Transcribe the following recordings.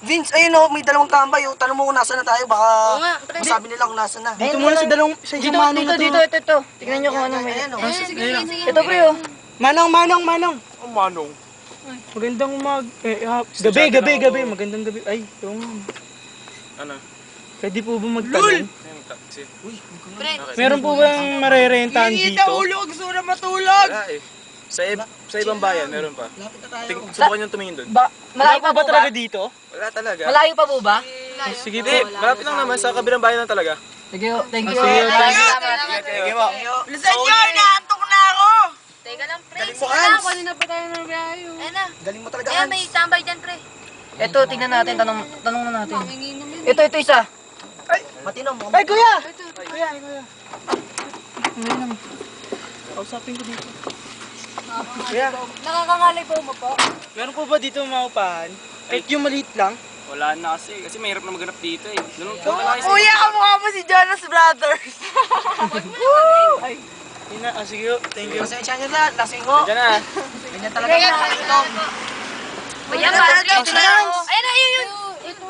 Vince, ayun o, may dalawang tambay o. Tanong mo kung nasa na tayo, baka Oo nga, pre. masabi nila kung nasa na. Dito muna sa isang manong na to. Ito. Tingnan nyo kung ano may. Ayan, o. Sige. Ito, pre, oh. Manong. Ang manong. Magandang gabi. Magandang gabi. Ay, yung... Ano? Pwede po ba magtanong? Pre, Meron po bang marerentahan dito? gusto na matulog! Wala eh. Sa ibang bayan, meron pa. Lapit na tayo. Subukan nyo tumingin doon. Wala malayo po pa ba po ba? talaga dito? Wala talaga. Malayo pa po ba? Sige Hindi, po. malapit lang naman. Sa kabilang bayan lang talaga. Sige, thank you. Sige, thank you. Sige mo. Listen nyo, inaantok na ako! Teka lang, pre. Galing mo, Hans! Kanina pa tayo nagbiyahe. Ayan na. Galing mo talaga, Ayan, Hans. may tambay dyan, pre. Ito, tingnan natin. Tanong na natin. Ito isa. Matino mo. Ay, kuya! Kuya. Ngayon lang. Kausapin ko dito. Kuya, Nakakangalay po mo po. meron po ba dito maupahan? Kahit yung maliit lang? Wala na kasi. Kasi mahirap na maghanap dito eh. Doon na kasi. Kuya, kamukha mo si Jonas Brothers! Ay, yun na. Sige, thank you. Pasensya nyo na, lasing ko. Diyan na. Ganyan talaga nakainom. Ayan, para dito na. Ayan na, yun.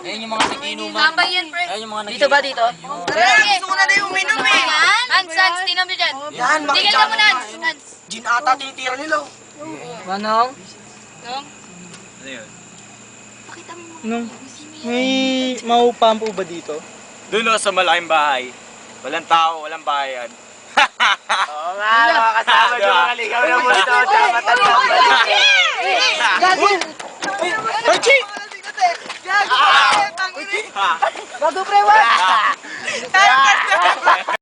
Ayan yung mga nagiinuman. Tambay yan, pre. Ayan yung mga Dito ba dito? Gusto ko na na yung uminom eh. Hans, tinom nyo dyan. Yan, Tingnan ka muna, Hans. Gin ata tinitira nila. Manong? Ano yun? Nung, may maupahan po ba dito? Doon ako sa malaking bahay. Walang tao, walang bayan. Oo nga, mga kasama doon. Maligaw na mo ito. Archie! Gago, pre, what?